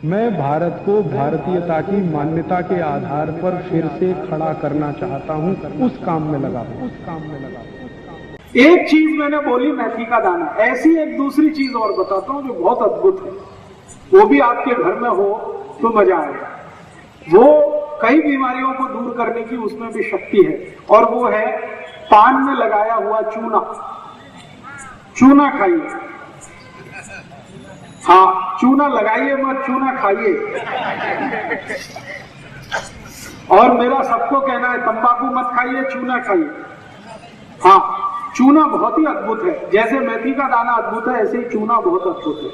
मैं भारत को भारतीयता की मान्यता के आधार पर फिर से खड़ा करना चाहता हूं, उस काम में लगा हूं। एक चीज मैंने बोली मेथी का दाना, ऐसी एक दूसरी चीज और बताता हूं जो बहुत अद्भुत है, वो भी आपके घर में हो तो मजा आएगा। वो कई बीमारियों को दूर करने की उसमें भी शक्ति है, और वो है पान में लगाया हुआ चूना। चूना खाइए, हाँ चूना लगाइए मत, चूना खाइए। और मेरा सबको कहना है तंबाकू मत खाइए, चूना खाइए। हाँ, चूना बहुत ही अद्भुत है, जैसे मेथी का दाना अद्भुत है ऐसे ही चूना बहुत अद्भुत है।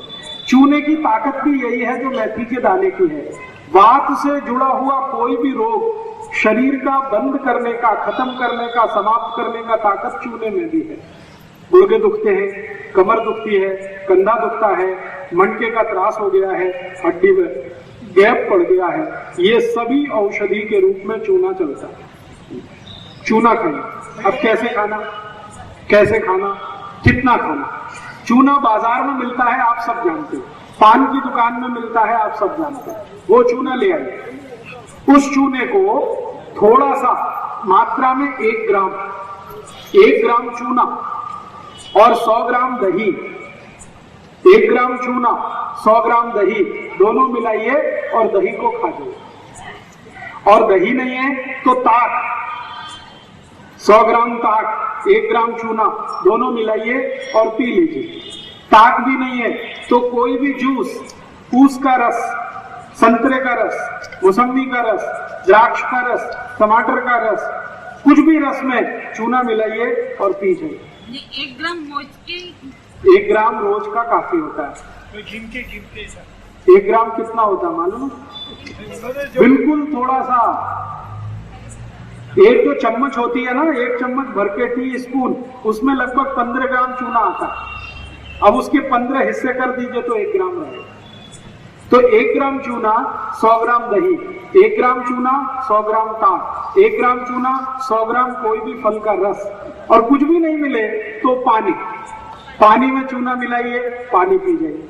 चूने की ताकत भी यही है जो मेथी के दाने की है। वात से जुड़ा हुआ कोई भी रोग शरीर का बंद करने का, खत्म करने का, समाप्त करने का ताकत चूने में भी है। गुर्दे दुखते हैं, कमर दुखती है, कंधा दुखता है, मणके का त्रास हो गया है, हड्डी में गैप पड़ गया है, ये सभी औषधि के रूप में चूना चलता है। चूना खाइए। अब कैसे खाना, कैसे खाना, कितना खाना? चूना बाजार में मिलता है, आप सब जानते हो। पान की दुकान में मिलता है, आप सब जानते हैं। वो चूना ले आइए। उस चूने को थोड़ा सा मात्रा में 1 ग्राम चूना और 100 ग्राम दही, 1 ग्राम चूना 100 ग्राम दही दोनों मिलाइए और दही को खा जाइए। और दही नहीं है तो ताक, 100 ग्राम ताक, 1 ग्राम चूना दोनों मिलाइए और पी लीजिए। ताक भी नहीं है तो कोई भी जूस, ऊस का रस, संतरे का रस, मौसम्बी का रस, द्राक्ष का रस, टमाटर का रस, कुछ भी रस में चूना मिलाइए और पी जाइए। 1 ग्राम रोज के, 1 ग्राम रोज का काफी होता है। गिनके 1 ग्राम कितना होता है मालूम? बिल्कुल थोड़ा सा, एक तो चम्मच होती है ना, 1 चम्मच भर के टी स्पून, उसमें लगभग 15 ग्राम चूना आता है। अब उसके 15 हिस्से कर दीजिए तो 1 ग्राम रहेगा। तो 1 ग्राम चूना 100 ग्राम दही, 1 ग्राम चूना 100 ग्राम ताक, 1 ग्राम चूना 100 ग्राम कोई भी फल का रस, और कुछ भी नहीं मिले तो पानी में चूना मिलाइए, पानी पी जाइए।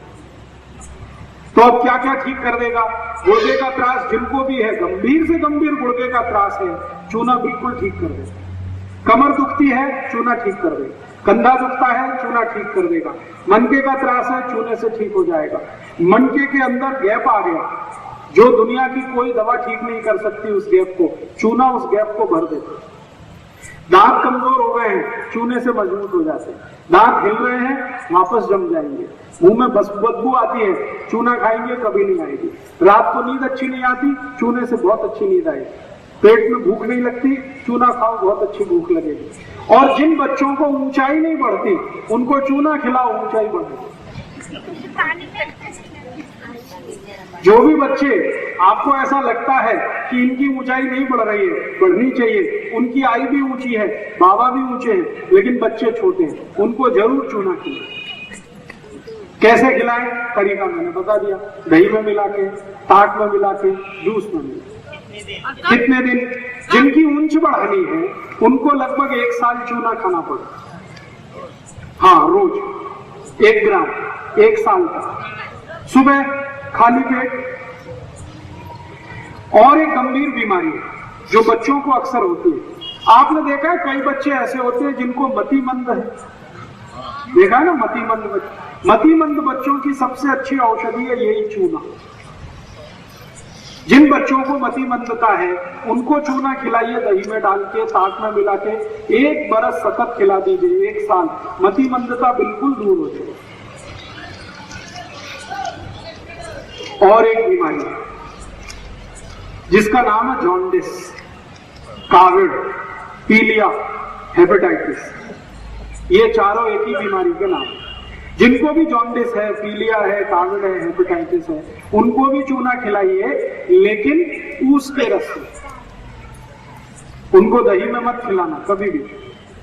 तो अब क्या क्या ठीक कर देगा? गुर्दे का त्रास जिनको भी है, गंभीर से गंभीर गुर्दे का त्रास है, चूना बिल्कुल ठीक कर देगा। कमर दुखती है, चूना ठीक कर देगा। कंधा दुखता है, चूना ठीक कर देगा। मनके का त्रास है, चूने से ठीक हो जाएगा। मनके के अंदर गैप आ गया, जो दुनिया की कोई दवा ठीक नहीं कर सकती, उस गैप को चूना उस गैप को भर देता। दांत कमजोर हो गए हैं, चूने से मजबूत हो जाते हैं। दांत हिल रहे हैं, वापस जम जाएंगे। मुंह में बस बदबू आती है, चूना खाएंगे कभी नहीं आएगी। रात को नींद अच्छी नहीं आती, चूने से बहुत अच्छी नींद आएगी। पेट में भूख नहीं लगती, चूना खाओ, बहुत अच्छी भूख लगेगी। और जिन बच्चों को ऊंचाई नहीं बढ़ती, उनको चूना खिलाओ, ऊंचाई बढ़ेगी। जो भी बच्चे आपको ऐसा लगता है कि इनकी ऊंचाई नहीं बढ़ रही है, बढ़नी चाहिए, उनकी आयु भी ऊंची है, बाबा भी ऊंचे हैं, लेकिन बच्चे छोटे हैं, उनको जरूर चूना खिलाएं। कैसे खिलाएं? तरीका मैंने बता दिया। दही में मिला के, ताक में मिला के, जूस में मिला के। कितने दिन? जिनकी ऊंच बढ़ानी है उनको लगभग 1 साल चूना खाना पड़े। हाँ, रोज 1 ग्राम 1 साल तक, सुबह खाली पेट। और एक गंभीर बीमारी है जो बच्चों को अक्सर होती है। आपने देखा है कई बच्चे ऐसे होते हैं जिनको मतिमंद है, देखा है ना? मतिमंद बच्चों की सबसे अच्छी औषधि है यही चूना। जिन बच्चों को मतिमंदता है उनको चूना खिलाइए, दही में डाल के, ताक में मिला के, 1 बरस सतत खिला दीजिए, 1 साल, मतिमंदता बिल्कुल दूर हो जाएगी। और एक बीमारी जिसका नाम है जॉन्डिस, काविड, पीलिया, हेपेटाइटिस, ये चारों एक ही बीमारी के नाम। जिनको भी जॉन्डिस है, पीलिया है, काविड है, हेपेटाइटिस है, उनको भी चूना खिलाइए, लेकिन ऊस के रस से। उनको दही में मत खिलाना कभी भी।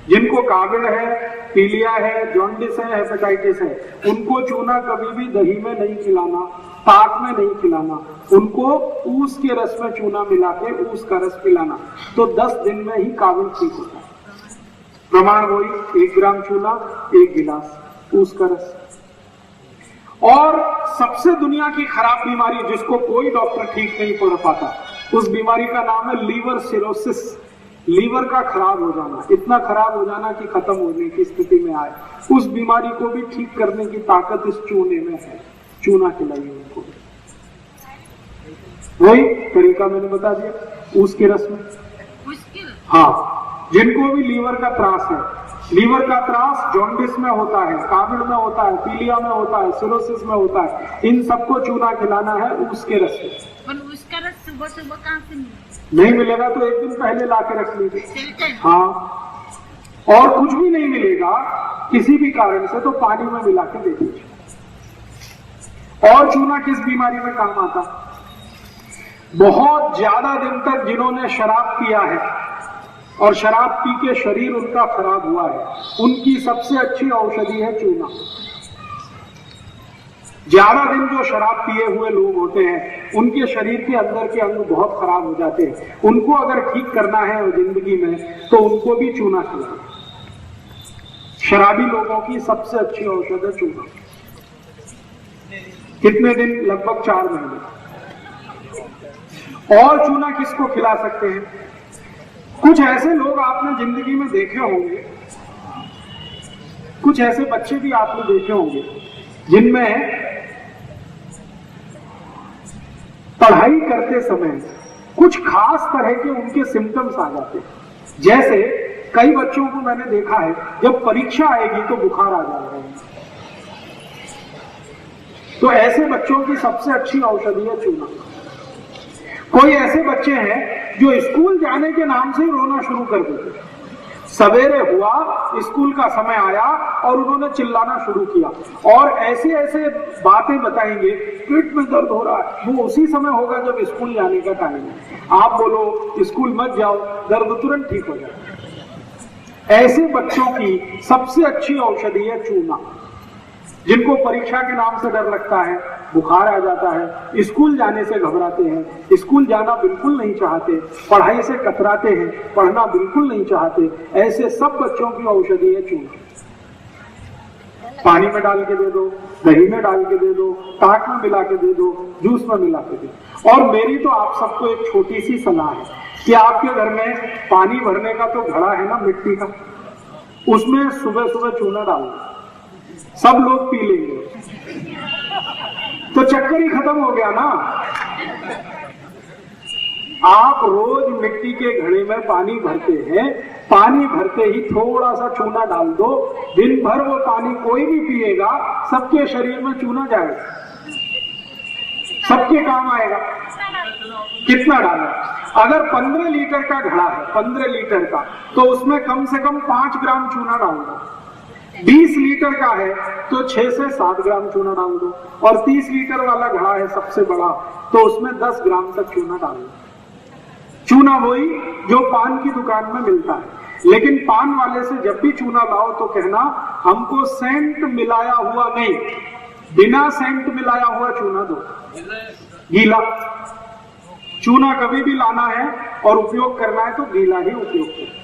जिनको काविड है, पीलिया है, जॉन्डिस है, हेपेटाइटिस है, उनको चूना कभी भी दही में नहीं खिलाना, ताक में नहीं खिलाना। उनको ऊस के रस में चूना मिला के ऊस का रस पिलाना, तो 10 दिन में ही काविड ठीक होता है। प्रमाण वही, 1 ग्राम चूना, 1 गिलास ऊस का रस। और सबसे दुनिया की खराब बीमारी जिसको कोई डॉक्टर ठीक नहीं कर पाता, उस बीमारी का नाम है लीवर सिरोसिस। लीवर का खराब हो जाना, इतना खराब हो जाना कि खत्म होने की स्थिति में आए, उस बीमारी को भी ठीक करने की ताकत इस चूने में है। चूना खिलाइए उनको, वही तरीका मैंने बता दिया, उसके रस में। हाँ, जिनको भी लीवर का त्रास है, लीवर का त्रास जॉन्डिस में होता है, काविड़ में होता है, पीलिया में होता है, सिरोसिस में होता है, इन सबको चूना खिलाना है उसके रस में। पर उसका रस सुबह सुबह कहाँ से मिलेगा? नहीं मिलेगा तो एक दिन पहले ला के रख लीजिए। हाँ, और कुछ भी नहीं मिलेगा किसी भी कारण से तो पानी में मिला के दे दीजिए। और चूना किस बीमारी में काम आता? बहुत ज्यादा दिन तक जिन्होंने शराब पिया है और शराब पी के शरीर उनका खराब हुआ है, उनकी सबसे अच्छी औषधि है चूना। ज्यादा दिन जो शराब पिए हुए लोग होते हैं, उनके शरीर के अंदर के अंग बहुत खराब हो जाते हैं, उनको अगर ठीक करना है जिंदगी में तो उनको भी चूना खिलाएं। शराबी लोगों की सबसे अच्छी औषध है चूना। कितने दिन? लगभग 4 महीने। और चूना किसको खिला सकते हैं? कुछ ऐसे लोग आपने जिंदगी में देखे होंगे, कुछ ऐसे बच्चे भी आपने देखे होंगे जिनमें पढ़ाई करते समय कुछ खास तरह के उनके सिम्टम्स आ जाते हैं। जैसे कई बच्चों को मैंने देखा है, जब परीक्षा आएगी तो बुखार आ जाएगा। तो ऐसे बच्चों की सबसे अच्छी औषधि है चूना। कोई ऐसे बच्चे हैं जो स्कूल जाने के नाम से ही रोना शुरू कर देते। सवेरे हुआ, स्कूल का समय आया और उन्होंने चिल्लाना शुरू किया और ऐसे ऐसे बातें बताएंगे, पेट में दर्द हो रहा है। वो उसी समय होगा जब स्कूल जाने का टाइम है। आप बोलो स्कूल मत जाओ, दर्द तुरंत ठीक हो जाए। ऐसे बच्चों की सबसे अच्छी औषधि है चूना। जिनको परीक्षा के नाम से डर लगता है, बुखार आ जाता है, स्कूल जाने से घबराते हैं, स्कूल जाना बिल्कुल नहीं चाहते, पढ़ाई से कतराते हैं, पढ़ना बिल्कुल नहीं चाहते, ऐसे सब बच्चों की औषधि है चूना। पानी में डाल के दे दो, दही में डाल के दे दो, ताक में मिला के दे दो, जूस में मिला के दे दो। और मेरी तो आप सबको एक छोटी सी सलाह है कि आपके घर में पानी भरने का तो घड़ा है ना मिट्टी का, उसमें सुबह सुबह चूना डाल दो, सब लोग पी लेंगे तो चक्कर ही खत्म हो गया ना। आप रोज मिट्टी के घड़े में पानी भरते हैं, पानी भरते ही थोड़ा सा चूना डाल दो, दिन भर वो पानी कोई भी पिएगा, सबके शरीर में चूना जाएगा, सबके काम आएगा। कितना डालें? अगर 15 लीटर का घड़ा है, 15 लीटर का, तो उसमें कम से कम 5 ग्राम चूना डाल दो। 20 लीटर का है तो 6 से 7 ग्राम चूना डाल दो, और 30 लीटर वाला घड़ा है सबसे बड़ा, तो उसमें 10 ग्राम तक चूना डाल दो। चूना वही जो पान की दुकान में मिलता है, लेकिन पान वाले से जब भी चूना लाओ तो कहना हमको सेंट मिलाया हुआ नहीं, बिना सेंट मिलाया हुआ चूना दो, गीला। चूना कभी भी लाना है और उपयोग करना है तो गीला ही उपयोग करो।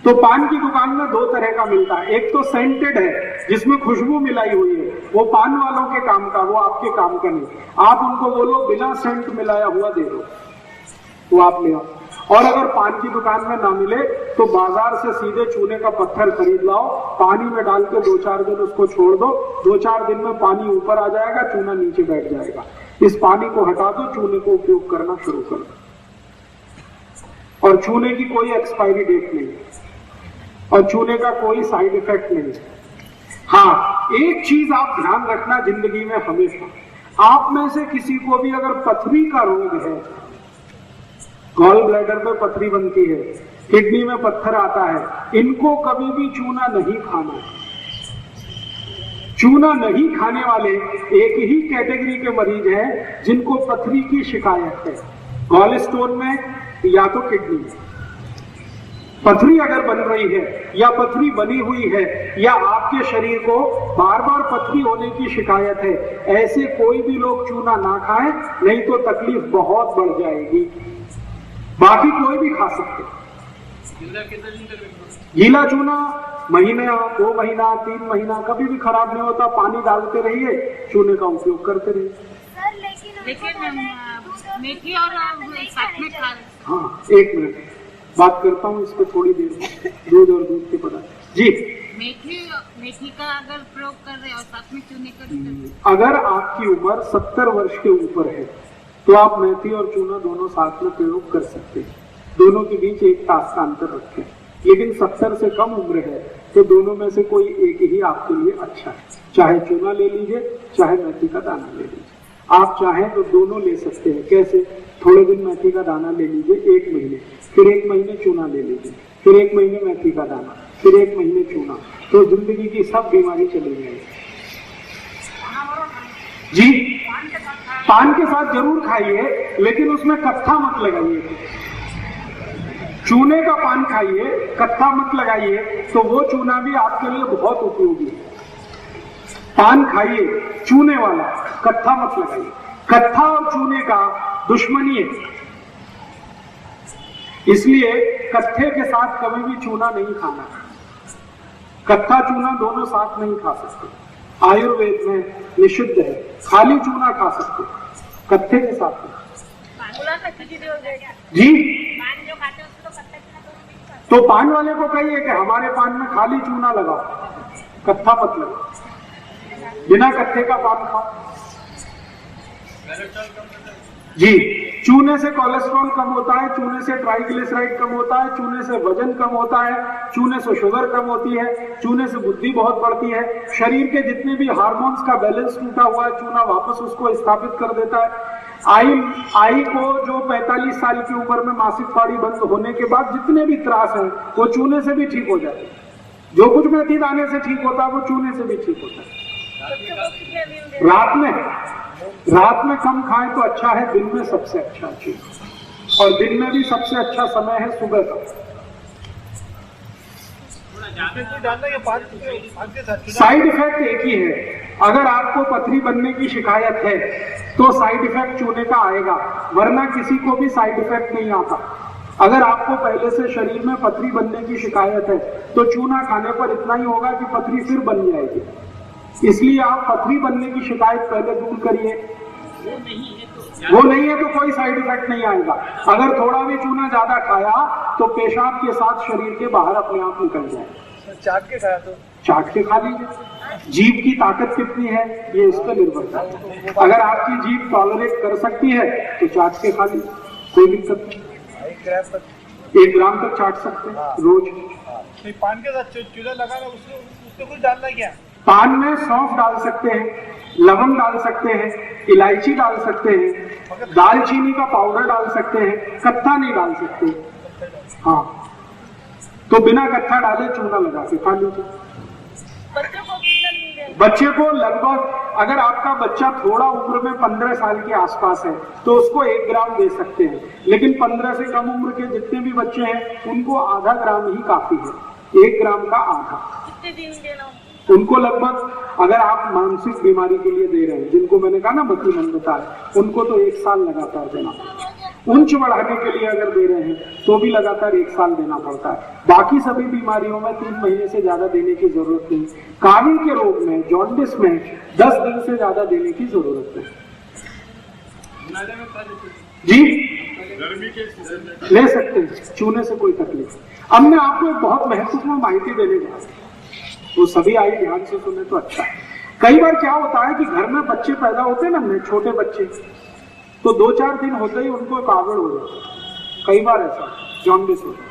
तो पान की दुकान में 2 तरह का मिलता है, एक तो सेंटेड है जिसमें खुशबू मिलाई हुई है, वो पान वालों के काम का, वो आपके काम का नहीं। आप उनको बोलो बिना सेंट मिलाया हुआ दे दो, वो आप ले आओ। और अगर पान की दुकान में ना मिले तो बाजार से सीधे चूने का पत्थर खरीद लाओ, पानी में डाल के 2-4 दिन उसको छोड़ दो, 2-4 दिन में पानी ऊपर आ जाएगा, चूना नीचे बैठ जाएगा। इस पानी को हटा दो, चूने को उपयोग करना शुरू कर दो। और चूने की कोई एक्सपायरी डेट नहीं है और चूने का कोई साइड इफेक्ट नहीं है। हाँ, एक चीज आप ध्यान रखना जिंदगी में हमेशा, आप में से किसी को भी अगर पथरी का रोग है, गॉल ब्लैडर में पथरी बनती है, किडनी में पत्थर आता है, इनको कभी भी चूना नहीं खाना है। चूना नहीं खाने वाले एक ही कैटेगरी के मरीज हैं जिनको पथरी की शिकायत है, गॉल स्टोन में या तो किडनी में। पथरी अगर बन रही है या पथरी बनी हुई है या आपके शरीर को बार बार पथरी होने की शिकायत है, ऐसे कोई भी लोग चूना ना खाएं, नहीं तो तकलीफ बहुत बढ़ जाएगी। बाकी कोई भी खा सकते। गीला चूना महीने 2 महीना 3 महीना कभी भी खराब नहीं होता। पानी डालते रहिए, चूने का उपयोग करते रहिए। लेकिन मेथी और साथ में खा। हाँ, 1 मिनट बात करता हूँ इस पर थोड़ी देर में। दूध और दूध के पदार्थ जी, मेथी का अगर प्रयोग कर रहे और साथ में चूने का, अगर आपकी उम्र 70 वर्ष के ऊपर है तो आप मेथी और चूना दोनों साथ में प्रयोग कर सकते हैं। दोनों के बीच 1 तास का अंतर रखें। लेकिन 70 से कम उम्र है तो दोनों में से कोई एक ही आपके लिए अच्छा है। चाहे चूना ले लीजिए, चाहे मेथी का दाना ले लीजिए। आप चाहें तो दोनों ले सकते हैं। कैसे? थोड़े दिन मेथी का दाना ले लीजिए 1 महीने, फिर 1 महीने चूना ले लीजिए, फिर 1 महीने मेथी का दाना, फिर 1 महीने चूना, तो जिंदगी की सब बीमारी चली जाएगी। जी, पान के साथ जरूर खाइए, लेकिन उसमें कत्था मत लगाइए। चूने का पान खाइए, कत्था मत लगाइए, तो वो चूना भी आपके लिए बहुत उपयोगी है। पान खाइए चूने वाला, कत्था मत लगाइए। कत्था और चूने का दुश्मनी है, इसलिए कत्थे के साथ कभी भी चूना नहीं खाना। कत्था चूना दोनों साथ नहीं खा सकते। आयुर्वेद में निषिद्ध है। खाली चूना खा सकते, कत्थे के साथ नहीं। जी, तो पान वाले को कहिए कि हमारे पान में खाली चूना लगाओ, कत्था मत लगाओ। बिना कत्थे का पान खाओ। जी, चूने से कोलेस्ट्रॉल कम होता है, चूने से ट्राइग्लिसराइड कम होता है, चूने से वजन कम होता है, चूने से शुगर कम होती है, चूने से बुद्धि बहुत बढ़ती है। शरीर के जितने भी हार्मोन्स का बैलेंस टूटा हुआ है, चूना वापस उसको स्थापित कर देता है। आई को जो 45 साल की उम्र में मासिक पानी बंद होने के बाद जितने भी त्रास है वो चूने से भी ठीक हो जाते हैं। जो कुछ मेथी दाने से ठीक होता है वो चूने से भी ठीक होता है। रात में कम खाएं तो अच्छा है, दिन में सबसे अच्छा चीज, और दिन में भी सबसे अच्छा समय है सुबह का। साइड इफेक्ट एक ही है। अगर आपको पथरी बनने की शिकायत है तो साइड इफेक्ट चूने का आएगा, वरना किसी को भी साइड इफेक्ट नहीं आता। अगर आपको पहले से शरीर में पथरी बनने की शिकायत है तो चूना खाने पर इतना ही होगा कि पथरी फिर बन जाएगी। इसलिए आप पथरी बनने की शिकायत पहले दूर करिए। वो नहीं है तो कोई साइड इफेक्ट नहीं आएगा। अगर थोड़ा भी चूना ज्यादा खाया तो पेशाब के साथ शरीर के बाहर अपने आप निकल जाए। चाट के खाया तो चाट के खा लीजिए। जीभ की ताकत कितनी है ये इस पर निर्भर करता है। अगर आपकी जीभ टॉलरेट कर सकती है तो चाट के खा लीजिए, कोई दिक्कत नहीं। 1 ग्राम तक चाट सकते हैं रोज। पान के साथ चूना लगाना, उसमें कुछ डालना क्या? पान में सौंफ डाल सकते हैं, लवंग डाल सकते हैं, इलायची डाल सकते हैं, दालचीनी का पाउडर डाल सकते हैं, कत्था नहीं डाल सकते। हाँ, तो बिना कत्था डाले चूना लगा के खा लीजिए। बच्चे को लगभग, अगर आपका बच्चा थोड़ा उम्र में 15 साल के आसपास है तो उसको 1 ग्राम दे सकते हैं, लेकिन 15 से कम उम्र के जितने भी बच्चे हैं उनको आधा ग्राम ही काफी है। 1 ग्राम का आधा। उनको लगभग, अगर आप मानसिक बीमारी के लिए दे रहे हैं, जिनको मैंने कहा ना मतिमंदता है, उनको तो 1 साल लगातार देना। उच्च बढ़ाने के लिए अगर दे रहे हैं तो भी लगातार 1 साल देना पड़ता है। बाकी सभी बीमारियों में 3 महीने से ज्यादा देने की जरूरत नहीं। काविल के रोग में, जॉन्डिस में 10 दिन से ज्यादा देने की जरूरत है। जी, ले सकते हैं, चूने से कोई तकलीफ। अब मैं आपको एक बहुत महत्वपूर्ण माहिती देने जा रहा हूं, तो सभी आई ध्यान से सुने तो अच्छा है। कई बार क्या होता है कि घर में बच्चे पैदा होते हैं ना, छोटे बच्चे, तो 2-4 दिन होते ही उनको कावड़ हो जाता है। कई बार ऐसा जॉन्डिस होता है,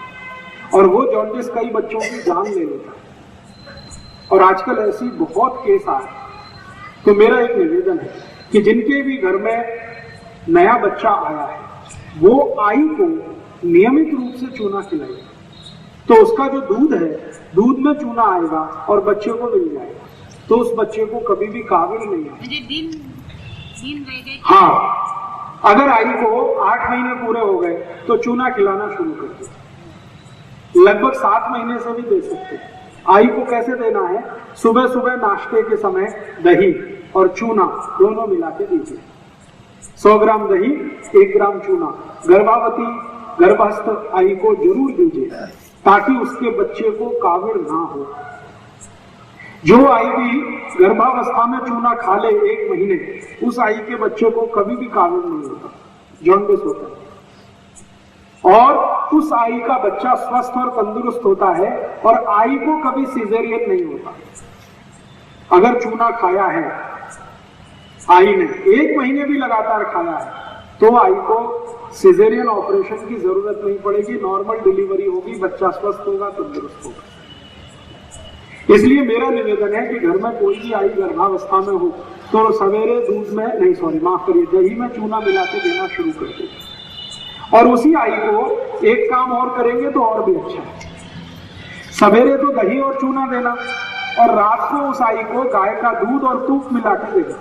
और वो जॉन्डिस कई बच्चों की जान ले लेता है, और आजकल ऐसी बहुत केस आ रहे। तो मेरा एक निवेदन है कि जिनके भी घर में नया बच्चा आया है वो आई को नियमित रूप से चूना खिलाइए, तो उसका जो दूध है, दूध में चूना आएगा और बच्चे को मिल जाएगा, तो उस बच्चे को कभी भी काविल नहीं आएगा। हाँ, अगर आई को 8 महीने पूरे हो गए तो चूना खिलाना शुरू कर दो। लगभग 7 महीने से भी दे सकते हैं। आई को कैसे देना है? सुबह सुबह नाश्ते के समय दही और चूना दोनों मिला के दीजिए। 100 ग्राम दही, 1 ग्राम चूना गर्भवती गर्भस्थ आई को जरूर दीजिए, ताकि उसके बच्चे को काविड़ ना हो। जो आई भी गर्भावस्था में चूना खा ले 1 महीने, उस आई के बच्चे को कभी भी काविल नहीं होता, जॉन्डिस होता है, और उस आई का बच्चा स्वस्थ और तंदुरुस्त होता है, और आई को कभी सिजेरियन नहीं होता। अगर चूना खाया है आई ने, 1 महीने भी लगातार खाया है, तो आई को सिजेरियन ऑपरेशन की जरूरत नहीं पड़ेगी, नॉर्मल डिलीवरी होगी, बच्चा स्वस्थ होगा, तंदुरुस्त होगा। इसलिए मेरा निवेदन है कि घर में कोई भी आई गर्भावस्था में हो तो सवेरे दूध में नहीं, सॉरी माफ करिए, दही में चूना मिला के देना शुरू कर दे, और उसी आई को एक काम और करेंगे तो और भी अच्छा है। सवेरे तो दही और चूना देना, और रात को उस आई को गाय का दूध और तूप मिला के देना।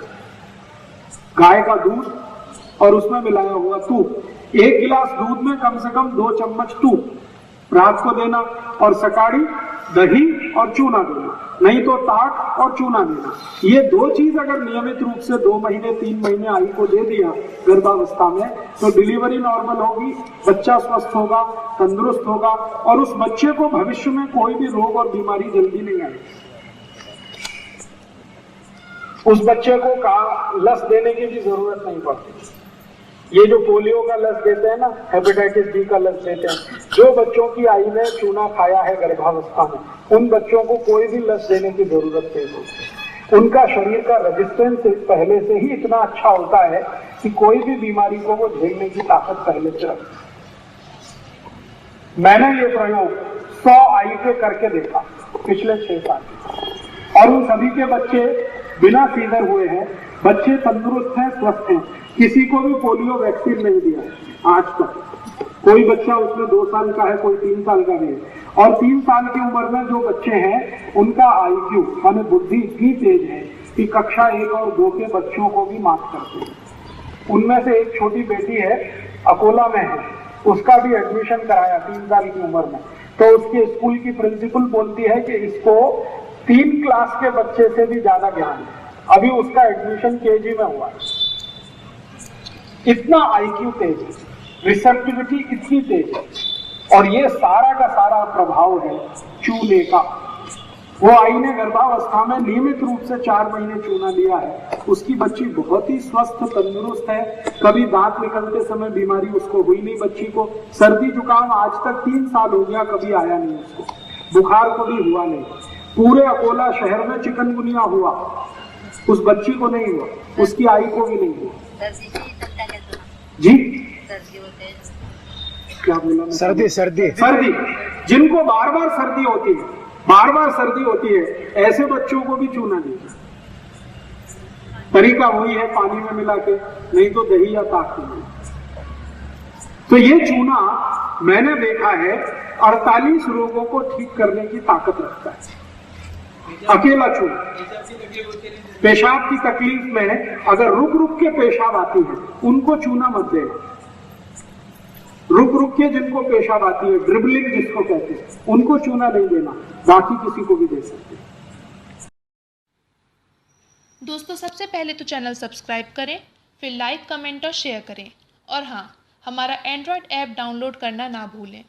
गाय का दूध और उसमें मिलाया हुआ तूप, 1 गिलास दूध में कम से कम 2 चम्मच तूप रात को देना, और सकाड़ी दही और चूना देना, नहीं तो ताक और चूना देना। ये 2 चीज अगर नियमित रूप से 2 महीने 3 महीने आई को दे दिया गर्भावस्था में, तो डिलीवरी नॉर्मल होगी, बच्चा स्वस्थ होगा, तंदुरुस्त होगा, और उस बच्चे को भविष्य में कोई भी रोग और बीमारी जल्दी नहीं आएगी। उस बच्चे को लस देने की भी जरूरत नहीं पड़ती। ये जो पोलियो का लस देते हैं ना, हेपेटाइटिस बी का लस देते हैं, जो बच्चों की आई में चूना खाया है गर्भावस्था में, उन बच्चों को कोई भी लस देने की जरूरत नहीं होती। उनका शरीर का रेजिस्टेंस पहले से ही इतना अच्छा होता है कि कोई भी बीमारी को वो झेलने की ताकत पहले से रखता है। मैंने ये प्रयोग 100 आई के करके देखा पिछले 6 साल, और उन सभी के बच्चे बिना सीजर हुए हैं, बच्चे तंदुरुस्त हैं, स्वस्थ हैं, किसी को भी पोलियो वैक्सीन नहीं दिया आज तक। कोई बच्चा उसमें 2 साल का है, कोई 3 साल का भी है, और 3 साल की उम्र में जो बच्चे हैं उनका IQ यानी बुद्धि इतनी तेज है कि कक्षा 1 और 2 के बच्चों को भी मात करते हैं। उनमें से एक छोटी बेटी है, अकोला में है, उसका भी एडमिशन कराया 3 साल की उम्र में, तो उसके स्कूल की प्रिंसिपल बोलती है कि इसको 3 क्लास के बच्चे से भी ज्यादा ज्ञान है। अभी उसका एडमिशन KG में हुआ है। इतना IQ तेज है, रिसेप्टिविटी इतनी तेज है, और ये सारा का सारा प्रभाव है चूने का। वो आई ने गर्भावस्था में नियमित रूप से 4 महीने चूना लिया है, उसकी बच्ची बहुत ही स्वस्थ तंदुरुस्त है, कभी दांत निकलते समय बीमारी उसको हुई नहीं। बच्ची को सर्दी जुकाम आज तक 3 साल हो गया, कभी आया नहीं उसको, बुखार को भी हुआ नहीं। पूरे अकोला शहर में चिकनगुनिया हुआ, उस बच्ची को नहीं हुआ, उसकी आई को भी नहीं हुआ। जी क्या बोला? सर्दी जिनको बार बार सर्दी होती है, बार बार सर्दी होती है, ऐसे बच्चों को भी चूना दीजिए। तरीका वही है, पानी में मिला के, नहीं तो दही या ताक में। तो ये चूना मैंने देखा है 48 रोगों को ठीक करने की ताकत रखता है, अकेला चूना। पेशाब की तकलीफ में अगर रुक रुक के पेशाब आती है, उनको चूना मत दे। रुक रुक के जिनको पेशाब आती है, ड्रिबलिंग जिसको कहते हैं, उनको चूना नहीं देना, बाकी किसी को भी दे सकते हैं। दोस्तों, सबसे पहले तो चैनल सब्सक्राइब करें, फिर लाइक, कमेंट और शेयर करें, और हाँ, हमारा एंड्रॉयड ऐप डाउनलोड करना ना भूलें।